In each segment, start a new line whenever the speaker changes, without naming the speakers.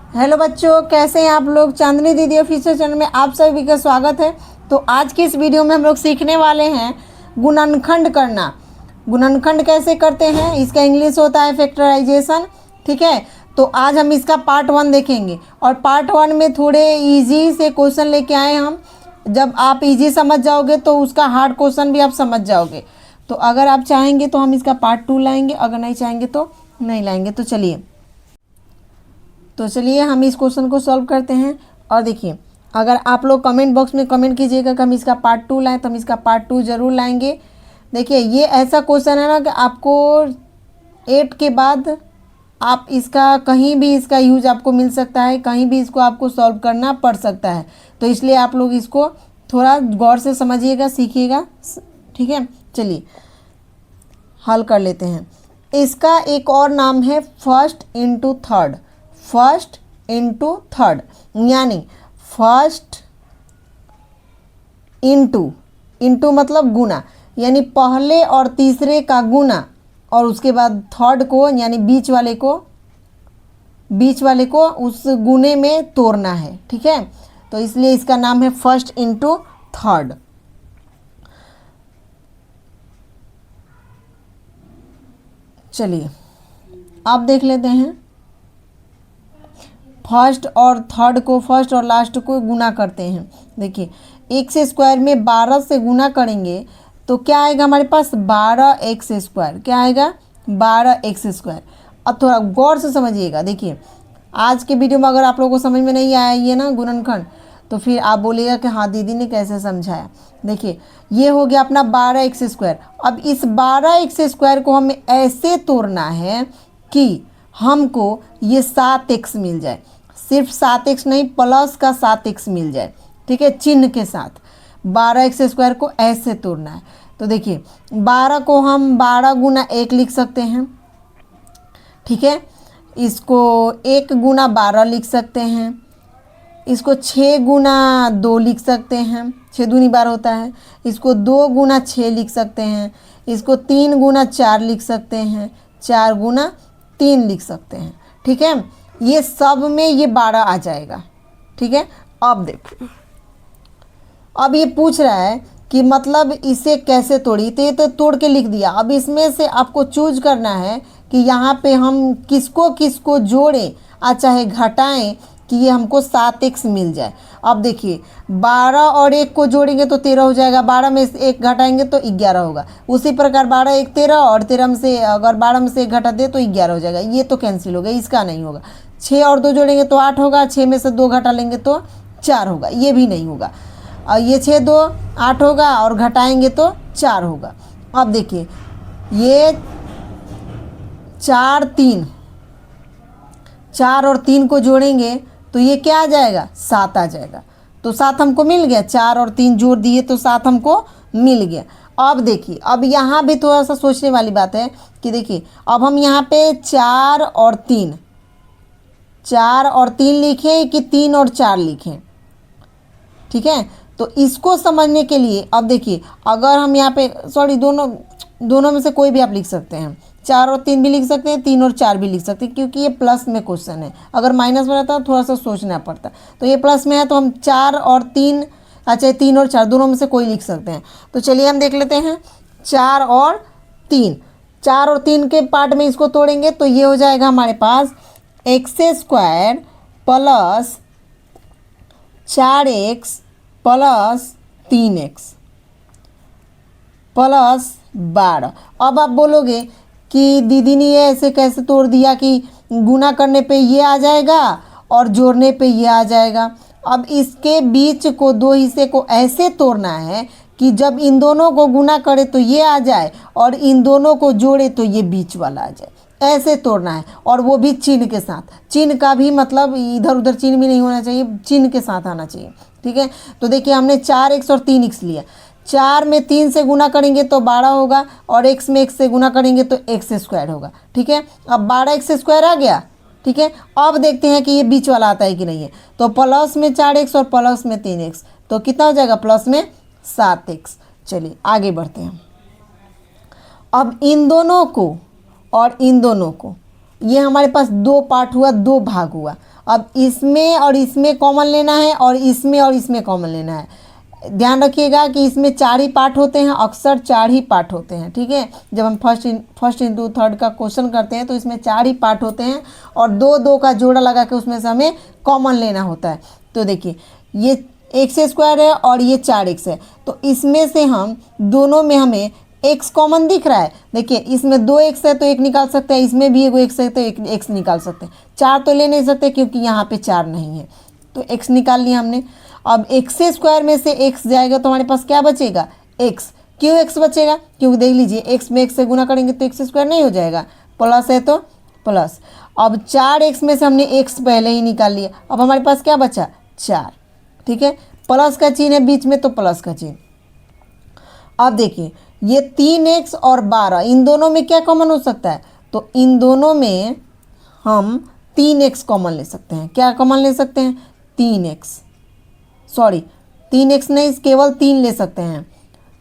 Hello बच्चों, कैसे हैं आप लोग। चांदनी दीदी ऑफिशियल चैनल में आप सभी का स्वागत है। तो आज की इस वीडियो में हम लोग सीखने वाले हैं गुणनखंड करना। गुणनखंड कैसे करते हैं, इसका इंग्लिश होता है फैक्टराइजेशन। ठीक है, तो आज हम इसका पार्ट 1 देखेंगे और पार्ट 1 में थोड़े इजी से क्वेश्चन लेके आए हम। जब आप इजी समझ जाओगे तो उसका हार्ड क्वेश्चन भी आप समझ जाओगे। तो अगर आप चाहेंगे तो हम इसका पार्ट 2 लाएंगे, अगर नहीं चाहेंगे तो नहीं लाएंगे। तो चलिए हम इस क्वेश्चन को सॉल्व करते हैं। और देखिए, अगर आप लोग कमेंट बॉक्स में कमेंट कीजिएगा कि हम इसका पार्ट 2 लाएं, तो हम इसका पार्ट 2 ज़रूर लाएंगे। देखिए, ये ऐसा क्वेश्चन है ना कि आपको 8 के बाद आप इसका कहीं भी इसका यूज आपको मिल सकता है, कहीं भी इसको आपको सॉल्व करना पड़ सकता है। तो इसलिए आप लोग इसको थोड़ा गौर से समझिएगा, सीखिएगा। ठीक है, चलिए हल कर लेते हैं। इसका एक और नाम है first into third. First into third यानी फर्स्ट इंटू मतलब गुना, यानी पहले और तीसरे का गुना, और उसके बाद थर्ड को यानी बीच वाले को उस गुने में तोड़ना है। ठीक है, तो इसलिए इसका नाम है फर्स्ट इंटू थर्ड। चलिए अब देख लेते हैं। फर्स्ट और थर्ड को, फर्स्ट और लास्ट को गुना करते हैं। देखिए, एक्स स्क्वायर में 12 से गुना करेंगे तो क्या आएगा हमारे पास, 12x स्क्वायर। क्या आएगा, 12x स्क्वायर। अब थोड़ा गौर से समझिएगा। देखिए, आज के वीडियो में अगर आप लोगों को समझ में नहीं आया ये ना गुणनखंड, तो फिर आप बोलिएगा कि हाँ दीदी ने कैसे समझाया। देखिए, ये हो गया अपना 12x स्क्वायर। अब इस 12x स्क्वायर को हमें ऐसे तोड़ना है कि हमको ये 7x मिल जाए। सिर्फ 7x नहीं, प्लस का 7x मिल जाए। ठीक है, चिन्ह के साथ 12x स्क्वायर को ऐसे तोड़ना है। तो देखिए, 12 को हम 12 गुना 1 लिख सकते हैं। ठीक है, इसको 1 गुना 12 लिख सकते हैं। इसको 6 गुना 2 लिख सकते हैं, 6 दूनी 12 होता है। इसको 2 गुना 6 लिख सकते हैं। इसको 3 गुना 4 लिख सकते हैं। 4 गुना 3 लिख सकते हैं। ठीक है, ये सब में ये 12 आ जाएगा। ठीक है, अब देखो, अब ये पूछ रहा है कि मतलब इसे कैसे तोड़ी, तो ये तो तोड़ के लिख दिया। अब इसमें से आपको चूज करना है कि यहाँ पे हम किसको किसको जोड़ें और चाहे घटाएं कि ये हमको 7x मिल जाए। अब देखिए, 12 और 1 को जोड़ेंगे तो 13 हो जाएगा। 12 में से 1 घटाएंगे तो 11 होगा। उसी प्रकार 12 1 13, और 13 में से अगर 12 में से 1 घटा दे तो 11 हो जाएगा। ये तो कैंसिल हो गया, इसका नहीं होगा। 6 और 2 जोड़ेंगे तो 8 होगा। 6 में से 2 घटा लेंगे तो 4 होगा। ये भी नहीं होगा। और ये 6 2 8 होगा और घटाएंगे तो 4 होगा। अब देखिए, ये 4 और 3 को जोड़ेंगे तो ये क्या आ जाएगा, 7 आ जाएगा। तो 7 हमको मिल गया। 4 और 3 जोड़ दिए तो 7 हमको मिल गया। अब देखिए, अब यहाँ भी थोड़ा सा सोचने वाली बात है कि देखिए, अब हम यहाँ पे 4 और 3 लिखें कि 3 और 4 लिखें। ठीक है, तो इसको समझने के लिए अब देखिए, अगर हम यहाँ पे दोनों में से कोई भी आप लिख सकते हैं। 4 और 3 भी लिख सकते हैं, 3 और 4 भी लिख सकते हैं, क्योंकि ये प्लस में क्वेश्चन है। अगर माइनस में रहता तो थोड़ा सा सोचना पड़ता। तो ये प्लस में है तो हम 4 और 3, अच्छा 3 और 4 दोनों में से कोई लिख सकते हैं। तो चलिए हम देख लेते हैं। 4 और 3 के पार्ट में इसको तोड़ेंगे तो ये हो जाएगा हमारे पास x square plus 4x plus 3x plus 12। अब आप बोलोगे कि दीदी ने ये ऐसे कैसे तोड़ दिया कि गुना करने पे ये आ जाएगा और जोड़ने पे ये आ जाएगा। अब इसके बीच को, दो हिस्से को ऐसे तोड़ना है कि जब इन दोनों को गुना करे तो ये आ जाए और इन दोनों को जोड़े तो ये बीच वाला आ जाए। ऐसे तोड़ना है, और वो भी चिन्ह के साथ। चिन्ह का भी मतलब इधर उधर चिन्ह भी नहीं होना चाहिए, चिन्ह के साथ आना चाहिए। ठीक है, तो देखिए हमने 4x और 3x लिया। 4 में 3 से गुना करेंगे तो 12 होगा, और x में 1 से गुना करेंगे तो x स्क्वायर होगा। ठीक है, अब 12x स्क्वायर आ गया। ठीक है, अब देखते हैं कि ये बीच वाला आता है कि नहीं है। तो प्लस में 4x और प्लस में 3x, तो कितना हो जाएगा, प्लस में 7x। चलिए आगे बढ़ते हैं। अब इन दोनों को और इन दोनों को, ये हमारे पास 2 पार्ट हुआ, 2 भाग हुआ। अब इसमें और इसमें कॉमन लेना है और इसमें कॉमन लेना है। ध्यान रखिएगा कि इसमें 4 ही पार्ट होते हैं, अक्सर 4 ही पार्ट होते हैं, ठीक है। जब हम फर्स्ट इंटू थर्ड का क्वेश्चन करते हैं तो इसमें 4 ही पार्ट होते हैं और दो दो का जोड़ा लगा के उसमें से हमें कॉमन लेना होता है। तो देखिए ये x² है और ये 4x है, तो इसमें से हम दोनों में हमें x कॉमन दिख रहा है। देखिए इसमें 2x है तो 1 निकाल सकते हैं, इसमें भी एगो x है तो एक x निकाल सकते हैं। 4 तो ले नहीं सकते क्योंकि यहाँ पे 4 नहीं है, तो x निकाल लिया हमने। अब x² में से x जाएगा तो हमारे पास क्या बचेगा, x। क्यों x बचेगा, क्योंकि देख लीजिए x में x से गुना करेंगे तो x² नहीं हो जाएगा, प्लस है तो प्लस। अब 4x में से हमने x पहले ही निकाल लिया, अब हमारे पास क्या बचा, 4, ठीक है। प्लस का चिन्ह है बीच में तो प्लस का चिन्ह। अब देखिए ये 3x और 12 इन दोनों में क्या कॉमन हो सकता है, तो इन दोनों में हम 3x कॉमन ले सकते हैं। क्या कॉमन ले सकते हैं, 3x, सॉरी 3x नहीं, केवल 3 ले सकते हैं,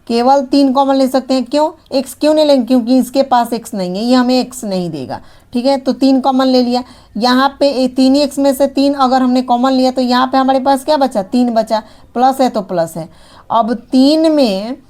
केवल 3 कॉमन ले सकते हैं। क्यों, x क्यों नहीं लेंगे, क्योंकि इसके पास x नहीं है, ये हमें x नहीं देगा, ठीक है। तो 3 कॉमन ले लिया। यहाँ पे 3x में से 3 अगर हमने कॉमन लिया तो यहाँ पे हमारे पास क्या बचा, 3 बचा, प्लस है तो प्लस है। अब 3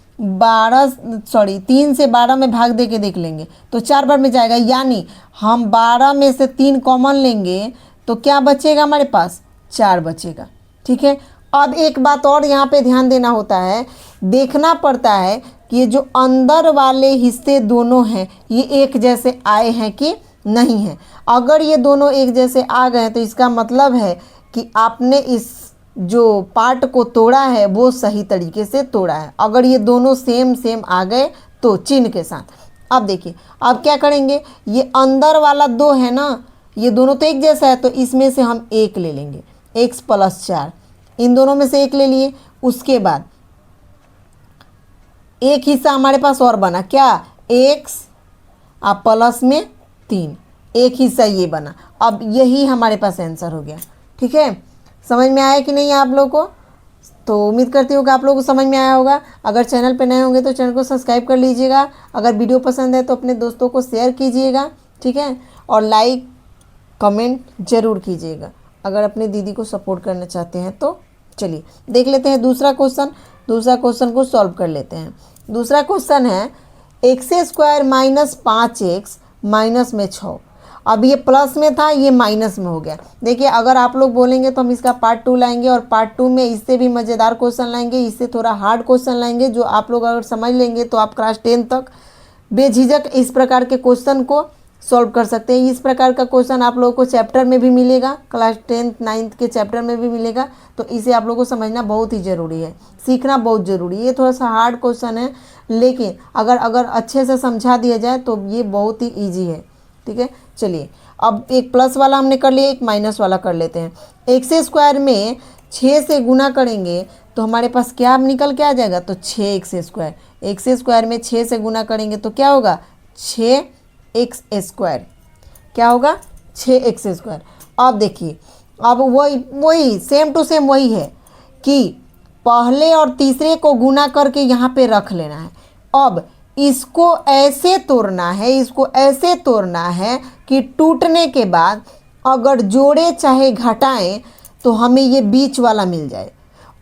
से 12 में भाग दे के देख लेंगे तो 4 बार में जाएगा, यानी हम 12 में से 3 कॉमन लेंगे तो क्या बचेगा हमारे पास, 4 बचेगा, ठीक है। अब एक बात और यहाँ पे ध्यान देना होता है, देखना पड़ता है कि ये जो अंदर वाले हिस्से दोनों हैं ये एक जैसे आए हैं कि नहीं हैं। अगर ये दोनों एक जैसे आ गए तो इसका मतलब है कि आपने इस जो पार्ट को तोड़ा है वो सही तरीके से तोड़ा है। अगर ये दोनों सेम आ गए तो चिन्ह के साथ। अब देखिए अब क्या करेंगे, ये अंदर वाला 2 है ना, ये दोनों तो एक जैसा है तो इसमें से हम 1 ले लेंगे, x + 4, इन दोनों में से 1 ले लिए। उसके बाद एक हिस्सा हमारे पास और बना, क्या, x प्लस में 3, एक हिस्सा ये बना। अब यही हमारे पास आंसर हो गया, ठीक है। समझ में आया कि नहीं आप लोगों को, तो उम्मीद करती हूँ कि आप लोगों को समझ में आया होगा। अगर चैनल पे नए होंगे तो चैनल को सब्सक्राइब कर लीजिएगा, अगर वीडियो पसंद है तो अपने दोस्तों को शेयर कीजिएगा, ठीक है, और लाइक कमेंट ज़रूर कीजिएगा अगर अपनी दीदी को सपोर्ट करना चाहते हैं तो। चलिए देख लेते हैं दूसरा क्वेश्चन को सॉल्व कर लेते हैं। दूसरा क्वेश्चन है x² - 5x माइनस में 6। अब ये प्लस में था, ये माइनस में हो गया। देखिए अगर आप लोग बोलेंगे तो हम इसका पार्ट 2 लाएंगे और पार्ट 2 में इससे भी मज़ेदार क्वेश्चन लाएंगे, इससे थोड़ा हार्ड क्वेश्चन लाएंगे, जो आप लोग अगर समझ लेंगे तो आप क्लास 10 तक बेझिझक इस प्रकार के क्वेश्चन को सॉल्व कर सकते हैं। इस प्रकार का क्वेश्चन आप लोगों को चैप्टर में भी मिलेगा, क्लास 10th 9th के चैप्टर में भी मिलेगा, तो इसे आप लोगों को समझना बहुत ही ज़रूरी है, सीखना बहुत ज़रूरी है। ये थोड़ा सा हार्ड क्वेश्चन है, लेकिन अगर अच्छे से समझा दिया जाए तो ये बहुत ही ईजी है, ठीक है। चलिए अब एक प्लस वाला हमने कर लिया, एक माइनस वाला कर लेते हैं। x² में 6 से गुना करेंगे तो हमारे पास क्या निकल के आ जाएगा, तो 6x²। x² में 6 से गुना करेंगे तो क्या होगा, 6x²। क्या होगा, 6x²। अब देखिए अब वही सेम टू सेम वही है कि पहले और तीसरे को गुना करके यहाँ पे रख लेना है। अब इसको ऐसे तोड़ना है कि टूटने के बाद अगर जोड़े चाहे घटाएं तो हमें ये बीच वाला मिल जाए,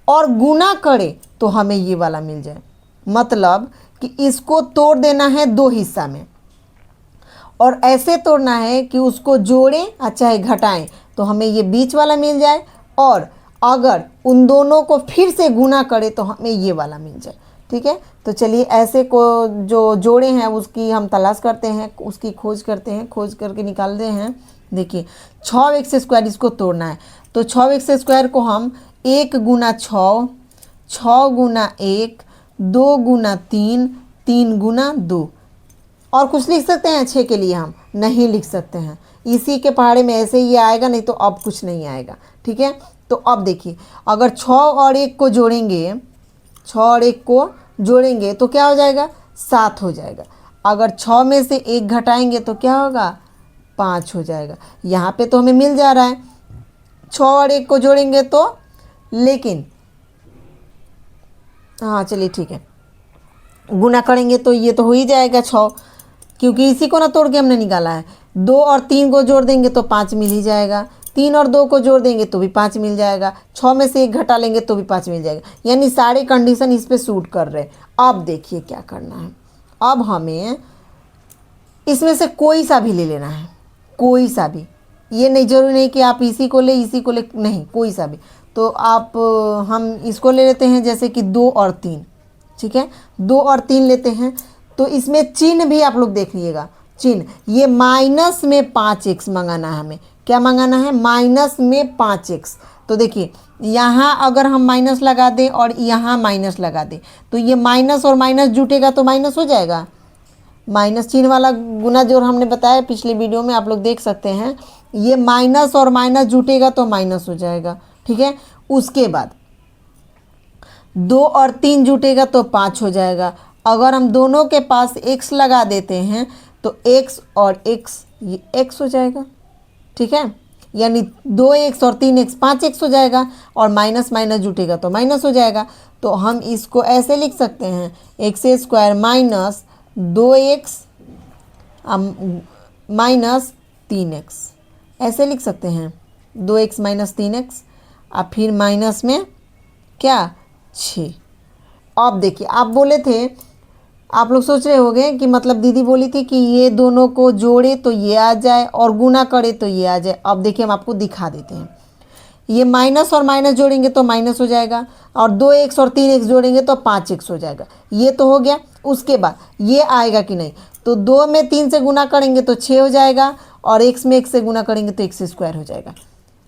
और गुना करें तो हमें ये वाला मिल जाए। मतलब कि इसको तोड़ देना है 2 हिस्सा में, और ऐसे तोड़ना है कि उसको जोड़ें या चाहे घटाएं तो हमें ये बीच वाला मिल जाए, और अगर उन दोनों को फिर से गुना करें तो हमें ये वाला मिल जाए, ठीक है। तो चलिए ऐसे को जो जोड़े हैं उसकी हम तलाश करते हैं, उसकी खोज करते हैं, खोज करके निकालते हैं। देखिए 6x² इसको तोड़ना है, तो 6x² को हम 1 × 6, 6 × 1, 2 × 3, 3 × 2, और कुछ लिख सकते हैं 6 के लिए, हम नहीं लिख सकते हैं, इसी के पहाड़े में ऐसे ही आएगा, नहीं तो अब कुछ नहीं आएगा, ठीक है। तो अब देखिए अगर 6 और 1 को जोड़ेंगे, 6 और 1 को जोड़ेंगे तो क्या हो जाएगा, 7 हो जाएगा। अगर 6 में से 1 घटाएंगे तो क्या होगा, 5 हो जाएगा। यहाँ पे तो हमें मिल जा रहा है, 6 और 1 को जोड़ेंगे तो, लेकिन हाँ चलिए ठीक है, गुना करेंगे तो ये तो हो ही जाएगा 6, क्योंकि इसी को ना तोड़ के हमने निकाला है। 2 और 3 को जोड़ देंगे तो 5 मिल ही जाएगा। 3 और 2 को जोड़ देंगे तो भी 5 मिल जाएगा, 6 में से 1 घटा लेंगे तो भी 5 मिल जाएगा, यानी सारे कंडीशन इस पे सूट कर रहे हैं। अब देखिए क्या करना है, अब हमें इसमें से कोई सा भी ले लेना है, कोई सा भी, ये नहीं जरूरी नहीं कि आप इसी को ले इसी को ले, नहीं कोई सा भी। तो आप हम इसको ले लेते हैं जैसे कि 2 और 3, ठीक है, 2 और 3 लेते हैं। तो इसमें चिन्ह भी आप लोग देख लीजिएगा, चिन्ह ये माइनस में 5x मंगाना है हमें, क्या मंगाना है, माइनस में 5x। तो देखिए यहाँ अगर हम माइनस लगा दें और यहाँ माइनस लगा दें तो ये माइनस और माइनस जुटेगा तो माइनस हो जाएगा, माइनस चिन्ह वाला गुना जो हमने बताया पिछले वीडियो में आप लोग देख सकते हैं, ये माइनस और माइनस जुटेगा तो माइनस हो जाएगा, ठीक है। उसके बाद 2 और 3 जुटेगा तो 5 हो जाएगा। अगर हम दोनों के पास x लगा देते हैं तो x और x ये x हो जाएगा, ठीक है, यानी 2x और 3x 5x हो जाएगा, और माइनस माइनस जुटेगा तो माइनस हो जाएगा। तो हम इसको ऐसे लिख सकते हैं x² minus 2x minus 3x, ऐसे लिख सकते हैं 2x माइनस 3x, और फिर माइनस में क्या 6। अब देखिए आप बोले थे, आप लोग सोच रहे होंगे कि मतलब दीदी बोली थी कि ये दोनों को जोड़े तो ये आ जाए और गुना करे तो ये आ जाए। अब देखिए हम आपको दिखा देते हैं, ये माइनस और माइनस जोड़ेंगे तो माइनस हो जाएगा, और 2x और 3x जोड़ेंगे तो 5x हो जाएगा, ये तो हो गया। उसके बाद ये आएगा कि नहीं, तो 2 में 3 से गुना करेंगे तो 6 हो जाएगा, और x में 1 से गुना करेंगे तो x² हो जाएगा।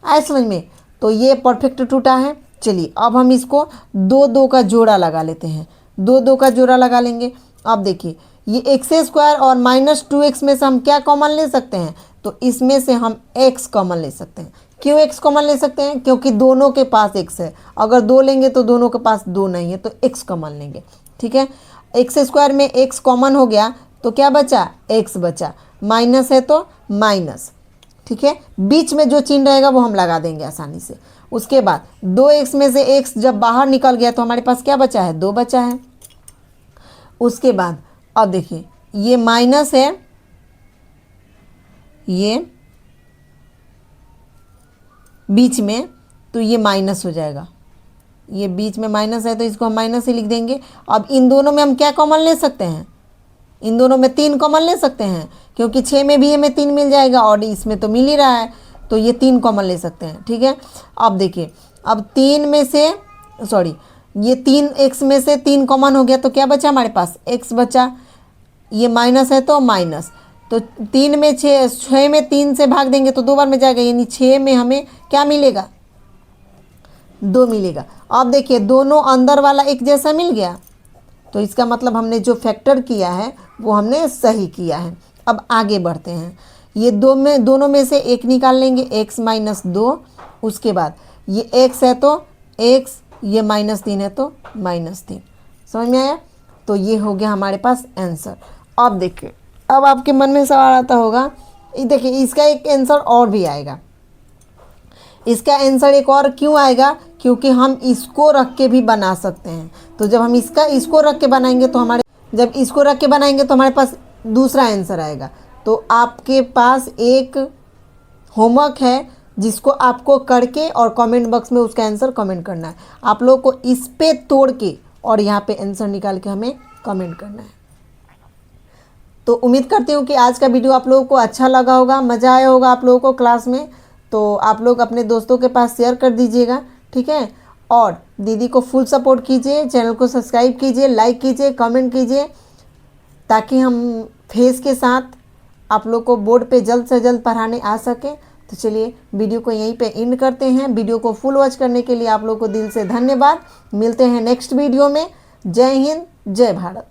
आए समझ में, तो ये परफेक्ट टूटा है। चलिए अब हम इसको 2 का जोड़ा लगा लेते हैं, 2 का जोड़ा लगा लेंगे। अब देखिए ये x² और माइनस 2x में से हम क्या कॉमन ले सकते हैं, तो इसमें से हम x कॉमन ले सकते हैं। क्यों x कॉमन ले सकते हैं, क्योंकि दोनों के पास x है, अगर 2 लेंगे तो दोनों के पास 2 नहीं है तो x कॉमन लेंगे, ठीक है। x² में x कॉमन हो गया तो क्या बचा, x बचा, माइनस है तो माइनस, ठीक है, बीच में जो चिन्ह रहेगा वो हम लगा देंगे आसानी से। उसके बाद 2x में से x जब बाहर निकल गया तो हमारे पास क्या बचा है, 2 बचा है। उसके बाद अब देखिए ये माइनस है, ये बीच में, तो ये माइनस हो जाएगा, ये बीच में माइनस है तो इसको हम माइनस ही लिख देंगे। अब इन दोनों में हम क्या कॉमन ले सकते हैं, इन दोनों में 3 कॉमन ले सकते हैं, क्योंकि 6 में भी हमें 3 मिल जाएगा और इसमें तो मिल ही रहा है, तो ये 3 कॉमन ले सकते हैं, ठीक है। अब देखिए अब 3 में से ये 3x में से 3 कॉमन हो गया तो क्या बचा हमारे पास, x बचा, ये माइनस है तो माइनस, तो 3 में 6 में 3 से भाग देंगे तो 2 बार में जाएगा, यानी 6 में हमें क्या मिलेगा, 2 मिलेगा। अब देखिए दोनों अंदर वाला एक जैसा मिल गया, तो इसका मतलब हमने जो फैक्टर किया है वो हमने सही किया है। अब आगे बढ़ते हैं, ये दोनों में से एक निकाल लेंगे, x माइनस 2, उसके बाद ये x है तो x, ये -3 है तो -3, समझ में आया। तो ये हो गया हमारे पास आंसर। अब देखिए अब आपके मन में सवाल आता होगा, देखिए इसका एक आंसर और भी आएगा, इसका आंसर एक और क्यों आएगा, क्योंकि हम इसको रख के भी बना सकते हैं। तो जब हम इसको रख के बनाएंगे तो हमारे पास दूसरा आंसर आएगा। तो आपके पास एक होमवर्क है जिसको आपको करके और कमेंट बॉक्स में उसका आंसर कमेंट करना है। आप लोग को इस पे तोड़ के और यहाँ पे आंसर निकाल के हमें कमेंट करना है। तो उम्मीद करती हूँ कि आज का वीडियो आप लोगों को अच्छा लगा होगा, मज़ा आया होगा आप लोगों को क्लास में। तो आप लोग अपने दोस्तों के पास शेयर कर दीजिएगा, ठीक है। और दीदी को फुल सपोर्ट कीजिए, चैनल को सब्सक्राइब कीजिए, लाइक कीजिए, कमेंट कीजिए, ताकि हम फेस के साथ आप लोग को बोर्ड पे जल्द से जल्द पढ़ाने आ सके। तो चलिए वीडियो को यहीं पे एंड करते हैं। वीडियो को फुल वॉच करने के लिए आप लोग को दिल से धन्यवाद। मिलते हैं नेक्स्ट वीडियो में। जय हिंद, जय भारत।